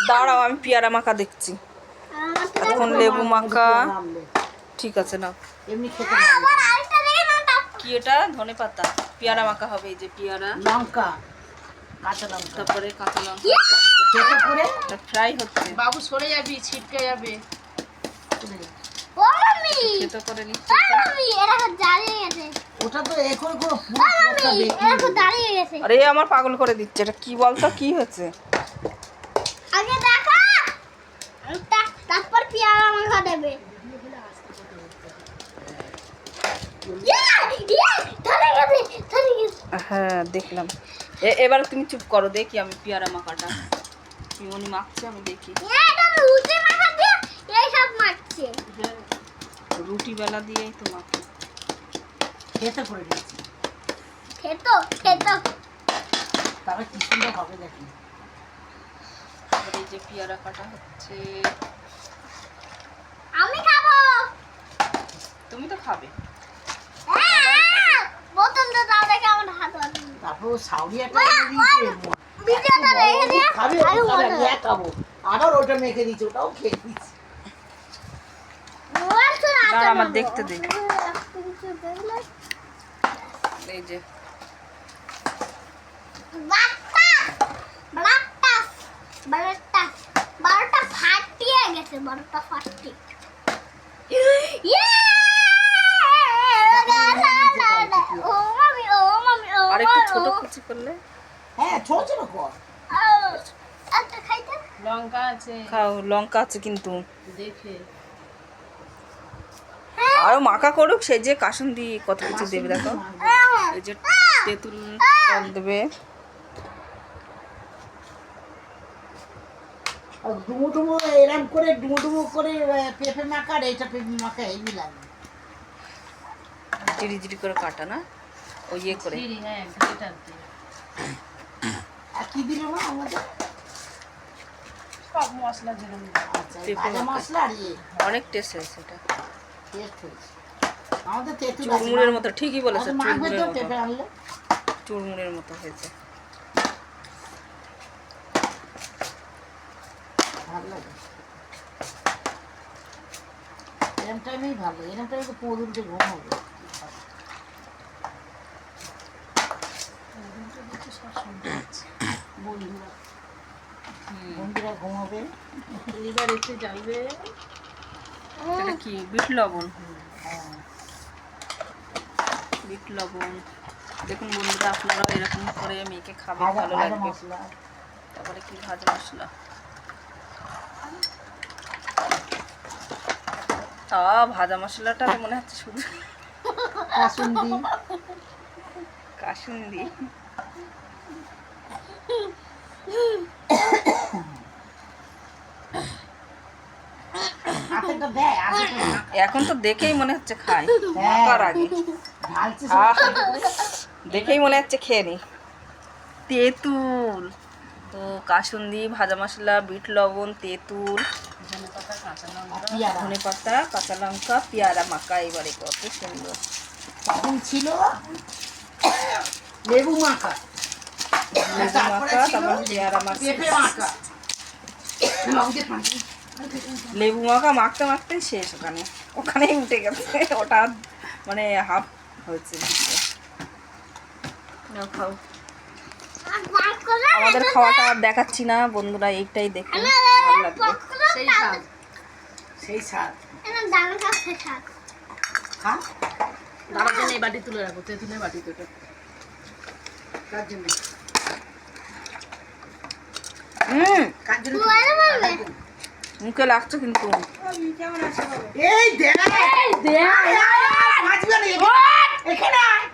দাঁড়াও, আমি পেয়ারা মাখা দেখছি। এখন লেবু মাখা। ঠিক আছে না, এমনি খেতে কি এটা? ধনে পাতা। পেয়ারা মাখা হবে। এই যে পেয়ারা, লঙ্কা, কাঁচা লঙ্কা, তারপরে কাঁচা লঙ্কা কেটে করে ফ্রাই হচ্ছে। বাবু সরে যাবি, ছিটকে যাবে। ও মামি খেতে করে নিচ্ছে। মামি এরা দাঁড়িয়ে গেছে। ওটা তো এখন কোনো মামি এরা দাঁড়িয়ে গেছে। আরে আমার পাগল করে দিচ্ছে। এটা কি বলতো, কি হয়েছে? আগে দেখা, তারপর পেয়ারা মাখা দেবে। হ্যাঁ দেখলাম। এবার তুমি চুপ করো, দেখি আমি পেয়ারা মাখাটা কি উনি মাখছে, আমি দেখি। রুটি মাখা দিয়ে এই সব মাখছে। রুটি বেলা দিয়েই তো মাখে। খেতে করে দিয়েছি, খেতো খেতো। তাহলে কি সুন্দর হবে দেখি। এবার এই যে পেয়ারা কাটা হচ্ছে। আমি খাবো। তুমি তো খাবে। বোতলটা দাও দেখে আমার হাত আছে। তারপর সাউরিয়াটা এনে দিয়েছে, ভিডিওটা রেখে দিয়ে খাবে আমি এক খাবো, আবার ওটা মেখে দিয়েছে, ওটাও খেয়ে দিচ্ছি। দাঁড়া, আমার দেখতে দে। এই যে বারোটা ফাটিয়ে গেছে, বারোটা ফাটি। আর একটু ছোট কুচি করলে। হ্যাঁ ছোট ছোট কর। লঙ্কা আছে খাও, লঙ্কা আছে কিন্তু। দেখে। আরো মাখা করুক, সে যে কাসুন্দি কত কিছু দেবে দেখো। এই যে তেঁতুল টক দেবে। ডুমো ডুমো এরম করে ডুমো ডুমো করে পেঁপে মাখা, আর এইটা পেঁপে মাখা এই মিলানো। জিরি জিরি করে কাটা না, ওই ইয়ে করে। হ্যাঁ গ্রেটার দিয়ে আর কি দিল না আমাদের? সব মশলা যেরকম। আচ্ছা এই ভাজা মশলা আর ইয়ে অনেক টেস্ট হয়েছে এটা। টেস্ট হয়েছে। আমাদের তেঁতুল আছে, চুরমুড়ের মতো, ঠিকই বলেছে, আর মাখবে তো চুরমুড়ের পেঁপে মতো। আনলে। চুরমুড়ের মতো হয়েছে। ভালো লাগে এরম টাইমেই ভালো, এরম টাইমে তো পোদ উল্টে ঘুম হবে। বন্ধুরা বন্ধুরা ঘুমাবে, এবার এসে যাবে। এটা কি? বিট লবণ। হ্যাঁ বিট লবণ। দেখুন বন্ধুরা, আপনারাও এরকম করে মেখে খাবেন, ভাজা ভালো ভাজা লাগবে। মশলা। তারপরে কি ভাজা মশলা, ভাজা মশলাটা মনে হচ্ছে শুধু কাসুন্দি, কাসুন্দি। আখেরটা দেয়, আখেরটা না। এখন তো দেখেই মনে হচ্ছে খাই, হ্যাঁ। মাখার আগে ঢালছে আহ, সব। দেখেই মনে হচ্ছে খেয়ে নি। তেঁতুল তো, কাসুন্দি, ভাজা মশলা, বিট লবণ, তেঁতুল, ধনে পাতা, কাঁচা লঙ্কা, আর পেয়ারা। ধনে পাতা, কাঁচা লঙ্কা, পেয়ারা মাখা। এবারে কত সুন্দর। তখন ছিল লেবু মাখা, লেবু তারপরে মাখা, ছিল তারপর পেয়ারা মাখা। পেঁপে মাখা। লঙ্কা পাঁচি। লেবু মাখা মাখতে মাখতেই শেষ, ওখানেই উঠে গেছে। ওটা মানে হাফ হয়েছে। নাও খাও। আমাদের খাওয়াটা আর দেখাচ্ছি না বন্ধুরা, এইটাই দেখুন, ভালো লাগবে। সেই স্বাদ। সেই স্বাদ। খা দাঁড়ার জন্য এই বাটি তুলে রাখো, তেঁতুলের বাটি দুটো। কার জন্য? কার জন্য? মুখে লাগছে কিন্তু। এই দেখ, এই দেখ, বাঁচবে না এখানে।